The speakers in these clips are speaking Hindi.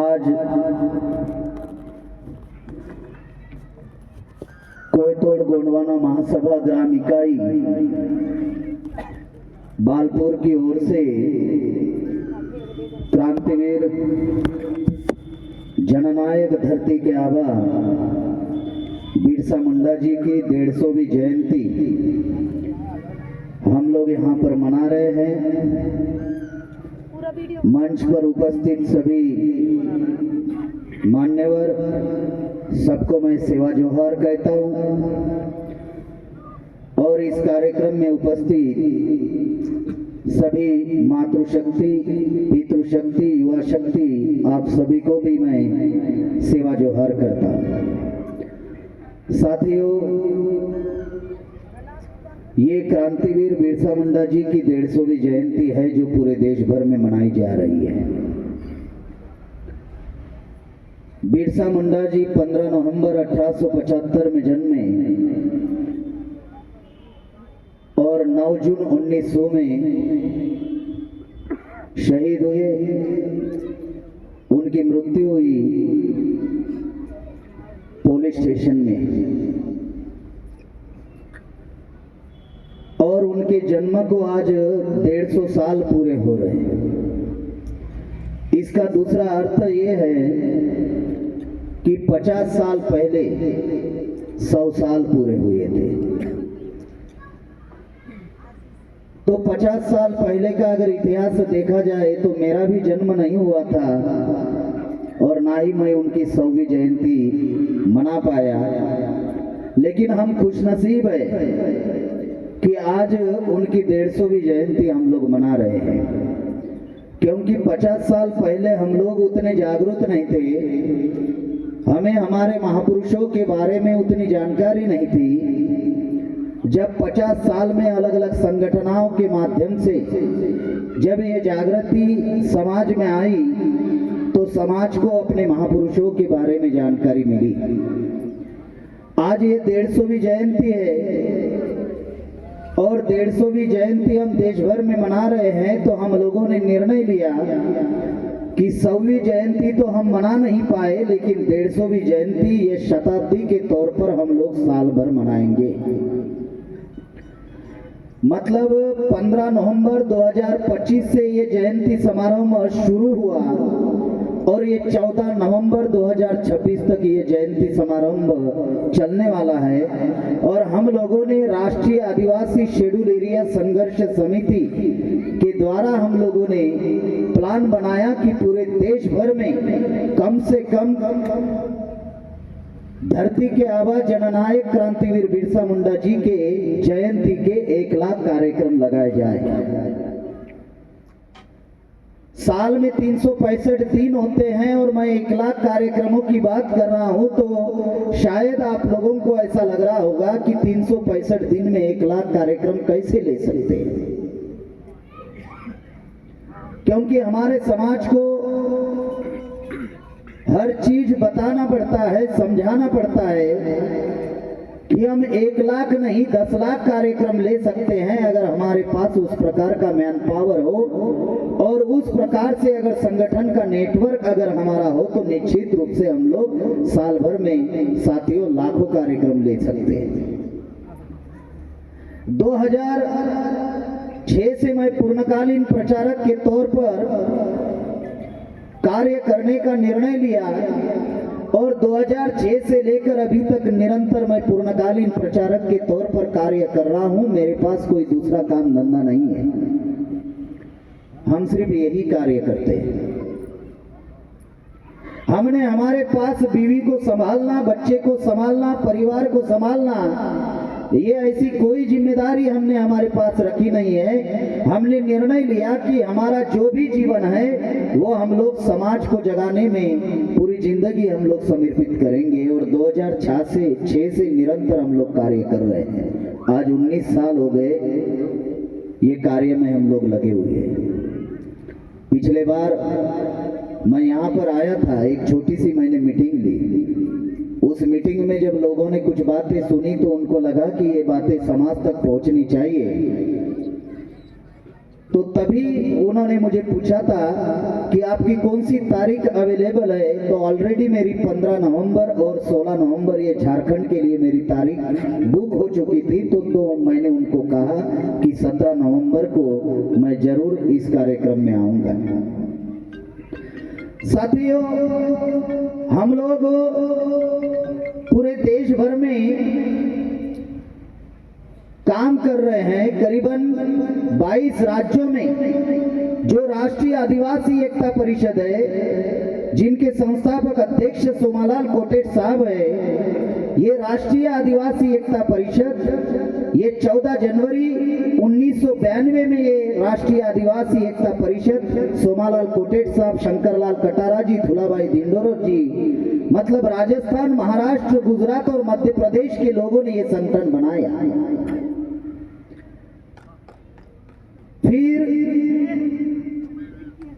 आज कोयतोड़ गोंडवाना महासभा ग्राम इकाई बालपुर की ओर से क्रांतिवीर जननायक धरती के आबा बिरसा मुंडा जी की 150वीं जयंती हम लोग यहाँ पर मना रहे हैं। मंच पर उपस्थित सभी मान्यवर सबको मैं सेवा जोहार कहता हूँ और इस कार्यक्रम में उपस्थित सभी मातृशक्ति, पितृशक्ति, युवा शक्ति आप सभी को भी मैं सेवा जोहार करता हूँ। साथियों, ये क्रांतिवीर बिरसा मुंडा जी की 150वीं जयंती है जो पूरे देश भर में मनाई जा रही है। बिरसा मुंडा जी 15 नवंबर 1875 में जन्मे और 9 जून 1900 में शहीद हुए। उनकी मृत्यु हुई पुलिस स्टेशन में और उनके जन्म को आज 150 साल पूरे हो रहे हैं। इसका दूसरा अर्थ ये है कि 50 साल पहले 100 साल पूरे हुए थे। तो 50 साल पहले का अगर इतिहास देखा जाए तो मेरा भी जन्म नहीं हुआ था और ना ही मैं उनकी 100वीं जयंती मना पाया, लेकिन हम खुशनसीब है कि आज उनकी 150वीं जयंती हम लोग मना रहे हैं, क्योंकि 50 साल पहले हम लोग उतने जागरूक नहीं थे, हमें हमारे महापुरुषों के बारे में उतनी जानकारी नहीं थी। जब 50 साल में अलग अलग संगठनों के माध्यम से जब ये जागृति समाज में आई तो समाज को अपने महापुरुषों के बारे में जानकारी मिली। आज ये 150वीं जयंती है और 150वीं जयंती हम देश भर में मना रहे हैं, तो हम लोगों ने निर्णय लिया कि 100वीं जयंती तो हम मना नहीं पाए, लेकिन 150वीं जयंती ये शताब्दी के तौर पर हम लोग साल भर मनाएंगे। मतलब 15 नवंबर 2025 से ये जयंती समारोह शुरू हुआ और ये 14 नवंबर 2026 तक ये जयंती समारोह चलने वाला है। और हम लोगों ने राष्ट्रीय आदिवासी शेड्यूल एरिया संघर्ष समिति के द्वारा हम लोगों ने प्लान बनाया कि पूरे देश भर में कम से कम धरती के आबा जननायक क्रांतिवीर बिरसा मुंडा जी के जयंती के 1 लाख कार्यक्रम लगाए जाए। साल में 365 दिन होते हैं और मैं 1 लाख कार्यक्रमों की बात कर रहा हूं, तो शायद आप लोगों को ऐसा लग रहा होगा कि 365 दिन में 1 लाख कार्यक्रम कैसे ले सकते हैं, क्योंकि हमारे समाज को हर चीज बताना पड़ता है, समझाना पड़ता है कि हम 1 लाख नहीं 10 लाख कार्यक्रम ले सकते हैं अगर हमारे पास उस प्रकार का मैन पावर हो और उस प्रकार से अगर संगठन का नेटवर्क अगर हमारा हो, तो निश्चित रूप से हम लोग साल भर में साथियों लाखों कार्यक्रम ले सकते हैं। 2006 से मैं पूर्णकालीन प्रचारक के तौर पर कार्य करने का निर्णय लिया और 2006 से लेकर अभी तक निरंतर मैं पूर्णकालीन प्रचारक के तौर पर कार्य कर रहा हूं। मेरे पास कोई दूसरा काम धंधा नहीं है, हम सिर्फ यही कार्य करते हैं। हमने हमारे पास बीवी को संभालना, बच्चे को संभालना, परिवार को संभालना, ये ऐसी कोई जिम्मेदारी हमने हमारे पास रखी नहीं है। हमने निर्णय लिया कि हमारा जो भी जीवन है वो हम लोग समाज को जगाने में पूरी जिंदगी हम लोग समर्पित करेंगे और 2006 से निरंतर हम लोग कार्य कर रहे हैं। आज 19 साल हो गए ये कार्य में हम लोग लगे हुए हैं। पिछले बार मैं यहाँ पर आया था, एक छोटी सी मैंने मीटिंग ली। उस मीटिंग में जब लोगों ने कुछ बातें सुनी तो उनको लगा कि ये बातें समाज तक पहुंचनी चाहिए। तो तभी उन्होंने मुझे पूछा था कि आपकी कौन सी तारीख अवेलेबल है, तो ऑलरेडी मेरी 15 नवंबर और 16 नवंबर ये झारखंड के लिए मेरी तारीख बुक हो चुकी थी। तो मैंने उनको कहा कि 17 नवंबर को मैं जरूर इस कार्यक्रम में आऊंगा। साथियों, हम लोग पूरे देश भर में काम कर रहे हैं। करीबन 22 राज्यों में जो राष्ट्रीय आदिवासी एकता परिषद है, जिनके संस्थापक अध्यक्ष सोमालाल कोटेच साहब है, ये राष्ट्रीय आदिवासी एकता परिषद ये 14 जनवरी 1992 में ये राष्ट्रीय आदिवासी एकता परिषद सोमालाल कोटेच साहब, शंकरलाल कटारा जी, धुलाभाई दिंडोरो जी, मतलब राजस्थान, महाराष्ट्र, गुजरात और मध्य प्रदेश के लोगों ने ये संगठन बनाया। फिर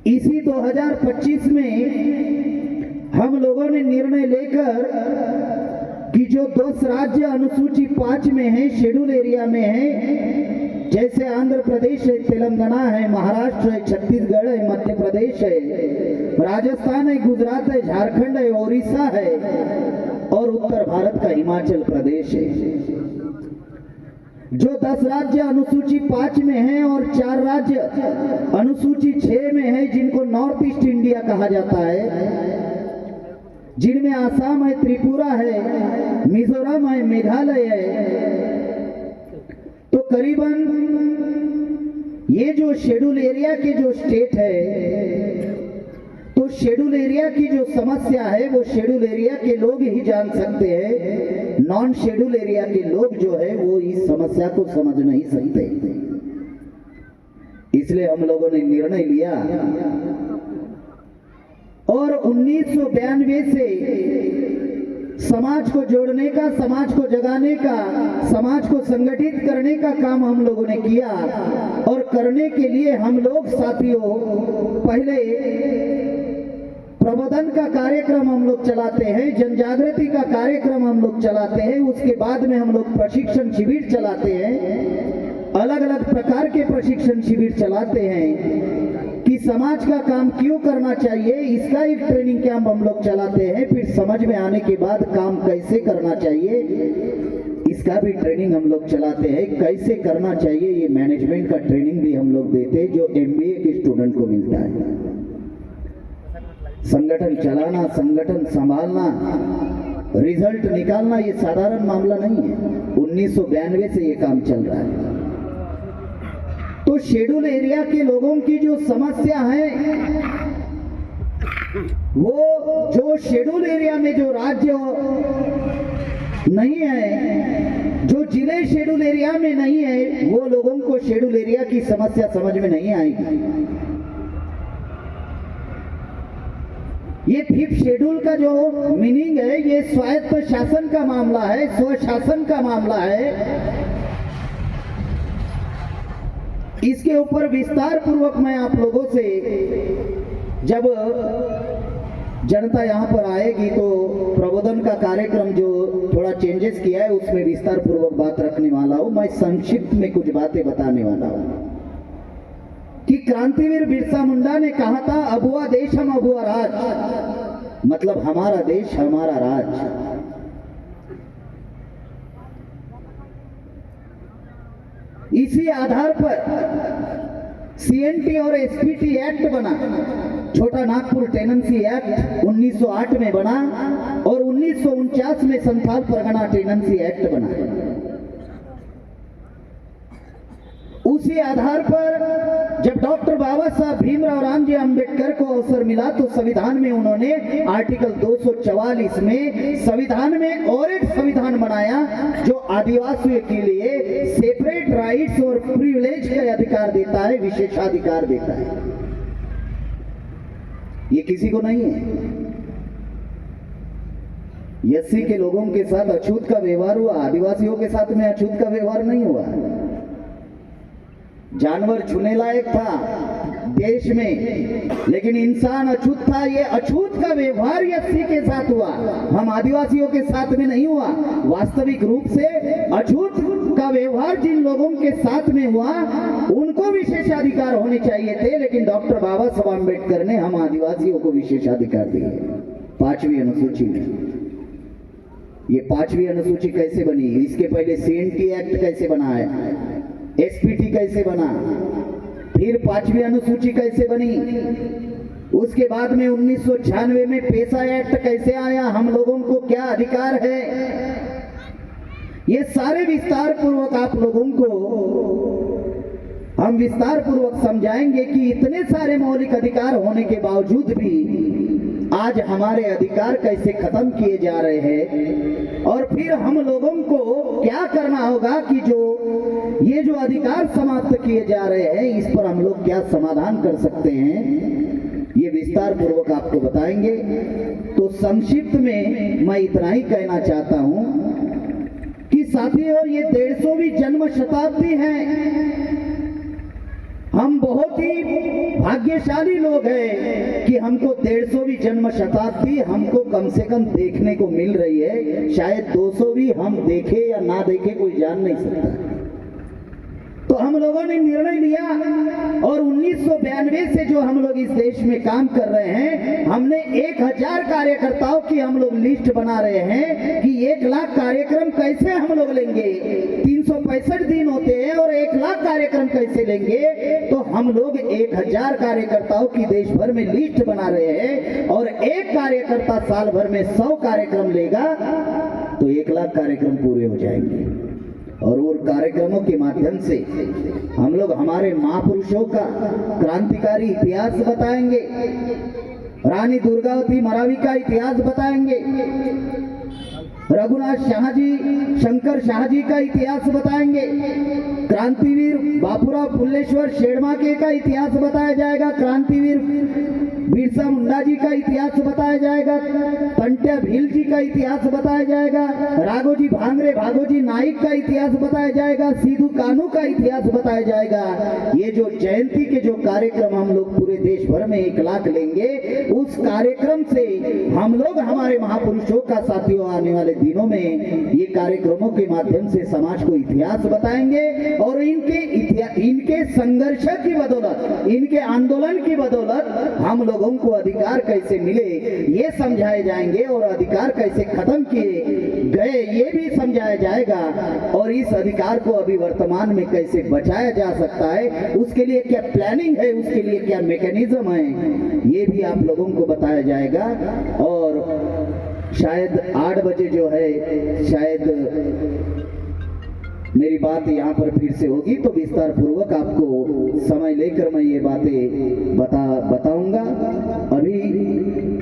इसी 2025 में हम लोगों ने निर्णय लेकर कि जो 10 राज्य अनुसूची 5 में है, शेड्यूल एरिया में है, जैसे आंध्र प्रदेश है, तेलंगाना है, महाराष्ट्र है, छत्तीसगढ़ है, मध्य प्रदेश है, राजस्थान है, गुजरात है, झारखंड है, ओडिशा है और उत्तर भारत का हिमाचल प्रदेश है। जो 10 राज्य अनुसूची 5 में हैं और 4 राज्य अनुसूची 6 में हैं, जिनको नॉर्थ ईस्ट इंडिया कहा जाता है, जिनमें आसाम है, त्रिपुरा है, मिजोरम है, मेघालय है। तो करीबन ये जो शेड्यूल एरिया के जो स्टेट है, तो शेड्यूल एरिया की जो समस्या है वो शेड्यूल एरिया के लोग ही जान सकते हैं। नॉन शेड्यूल एरिया के लोग जो है वो इस समस्या को समझ नहीं सकते। इसलिए हम लोगों ने निर्णय लिया और 1992 से समाज को जोड़ने का, समाज को जगाने का, समाज को संगठित करने का काम हम लोगों ने किया। और करने के लिए हम लोग साथियों पहले प्रबोधन का कार्यक्रम हम लोग चलाते हैं, जन जागृति का कार्यक्रम हम लोग चलाते हैं, उसके बाद में हम लोग प्रशिक्षण शिविर चलाते हैं, अलग अलग प्रकार के प्रशिक्षण शिविर चलाते हैं कि समाज का काम क्यों करना चाहिए, इसका एक ट्रेनिंग कैंप हम लोग चलाते हैं। फिर समझ में आने के बाद काम कैसे करना चाहिए इसका भी ट्रेनिंग हम लोग चलाते हैं। कैसे करना चाहिए ये मैनेजमेंट का ट्रेनिंग भी हम लोग देते हैं, जो MBA के स्टूडेंट को मिलता है। संगठन चलाना, संगठन संभालना, रिजल्ट निकालना ये साधारण मामला नहीं है। 1992 से ये काम चल रहा है। तो शेड्यूल एरिया के लोगों की जो समस्या है, वो जो शेड्यूल एरिया में जो राज्य नहीं है, जो जिले शेड्यूल एरिया में नहीं है, वो लोगों को शेड्यूल एरिया की समस्या समझ में नहीं आएगी। ये 5th शेड्यूल का जो मीनिंग है, ये स्वायत्त शासन का मामला है, स्वशासन का मामला है। इसके ऊपर विस्तार पूर्वक मैं आप लोगों से, जब जनता यहाँ पर आएगी तो प्रबोधन का कार्यक्रम जो थोड़ा चेंजेस किया है उसमें विस्तार पूर्वक बात रखने वाला हूँ। मैं संक्षिप्त में कुछ बातें बताने वाला हूँ कि क्रांतिवीर बिरसा मुंडा ने कहा था, अबुआ देश हम अबुआ राज, मतलब हमारा देश हमारा राज। इसी आधार पर CNT और SPT एक्ट बना, छोटा नागपुर टेनेंसी एक्ट 1908 में बना और 1949 में संथाल परगना टेनेंसी एक्ट बना। उसी आधार पर जब डॉक्टर बाबा साहब भीमराव रामजी अंबेडकर को अवसर मिला तो संविधान में उन्होंने आर्टिकल 244 में संविधान में और एक संविधान बनाया जो आदिवासियों के लिए सेपरेट राइट्स और प्रिविलेज का अधिकार देता है, विशेषाधिकार देता है। ये किसी को नहीं है। SC के लोगों के साथ अछूत का व्यवहार हुआ, आदिवासियों के साथ में अछूत का व्यवहार नहीं हुआ। जानवर छूने लायक था देश में, लेकिन इंसान अछूत था। ये अछूत का व्यवहार SC के साथ हुआ, हम आदिवासियों के साथ में नहीं हुआ। वास्तविक रूप से अछूत का व्यवहार जिन लोगों के साथ में हुआ उनको विशेषाधिकार होने चाहिए थे, लेकिन डॉक्टर बाबा साहब आम्बेडकर ने हम आदिवासियों को विशेषाधिकार दिए 5वीं अनुसूची में। ये 5वीं अनुसूची कैसे बनी, इसके पहले CNT एक्ट कैसे बना है, SPT कैसे बना, फिर 5वीं अनुसूची कैसे बनी, उसके बाद में 1996 में पेशा एक्ट कैसे आया, हम लोगों को क्या अधिकार है, ये सारे विस्तार पूर्वक आप लोगों को हम विस्तार पूर्वक समझाएंगे कि इतने सारे मौलिक अधिकार होने के बावजूद भी आज हमारे अधिकार कैसे खत्म किए जा रहे हैं, और फिर हम लोगों को क्या करना होगा कि जो ये जो अधिकार समाप्त किए जा रहे हैं इस पर हम लोग क्या समाधान कर सकते हैं, ये विस्तार पूर्वक आपको बताएंगे। तो संक्षिप्त में मैं इतना ही कहना चाहता हूं कि साथियों, ये 150वीं जन्म शताब्दी है। हम बहुत ही भाग्यशाली लोग हैं कि हमको 150वीं जन्म शताब्दी हमको कम से कम देखने को मिल रही है। शायद 200वीं हम देखे या ना देखे कोई जान नहीं सकता। तो हम लोगों ने निर्णय लिया और 1992 से जो हम लोग इस देश में काम कर रहे हैं, हमने 1000 कार्यकर्ताओं की हम लोग लिस्ट बना रहे हैं कि 1 लाख कार्यक्रम कैसे हम लोग लेंगे। 365 दिन होते हैं और 1 लाख कार्यक्रम कैसे लेंगे, तो हम लोग 1000 कार्यकर्ताओं की देश भर में लिस्ट बना रहे हैं और एक कार्यकर्ता साल भर में 100 कार्यक्रम लेगा तो 1 लाख कार्यक्रम पूरे हो जाएंगे। और उन कार्यक्रमों के माध्यम से हम लोग हमारे महापुरुषों का क्रांतिकारी इतिहास बताएंगे, रानी दुर्गावती मरावी का इतिहास बताएंगे, रघुनाथ शाहजी, शंकर शाहजी का इतिहास बताएंगे, क्रांतिवीर बापूराव फुल्लेश्वर शेरमाके का इतिहास बताया जाएगा, क्रांतिवीर बिरसा मुंडा जी का इतिहास बताया जाएगा, तंट्या भील जी का इतिहास बताया जाएगा, राघोजी भांगरे भागोजी नाइक का इतिहास बताया जाएगा, सीधू कानू का इतिहास बताया जाएगा। ये जो जयंती के जो कार्यक्रम हम लोग पूरे देश भर में 1 लाख लेंगे, उस कार्यक्रम से हम लोग हमारे महापुरुषों का साथियों आने वाले दिनों में ये कार्यक्रमों के माध्यम से समाज को इतिहास बताएंगे और इनके संघर्ष की बदौलत, इनके आंदोलन की बदौलत हम लोगों को अधिकार कैसे मिले ये समझाए जाएंगे और अधिकार कैसे खत्म किए गए ये भी समझाया जाएगा, और इस अधिकार को अभी वर्तमान में कैसे बचाया जा सकता है, उसके लिए क्या प्लानिंग है, उसके लिए क्या मैकेनिज्म है, ये भी आप लोगों को बताया जाएगा। और शायद 8 बजे जो है, शायद मेरी बात यहाँ पर फिर से होगी तो विस्तार पूर्वक आपको समय लेकर मैं ये बातें बताऊंगा। अभी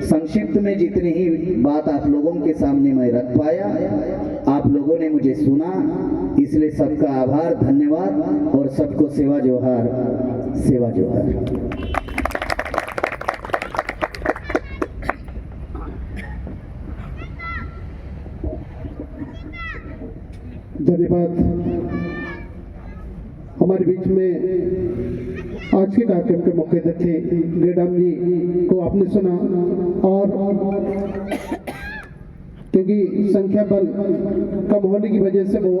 संक्षिप्त में जितनी ही बात आप लोगों के सामने मैं रख पाया, आप लोगों ने मुझे सुना, इसलिए सबका आभार, धन्यवाद और सबको सेवा जोहार, सेवा जोहार। धन्यवाद। हमारे बीच में आज के कार्यक्रम के मुख्य अतिथि गेडाम जी को आपने सुना, और क्योंकि संख्या बल कम होने की वजह से वो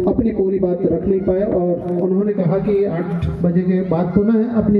अपनी पूरी बात रख नहीं पाए और उन्होंने कहा कि 8 बजे के बाद पुनः अपनी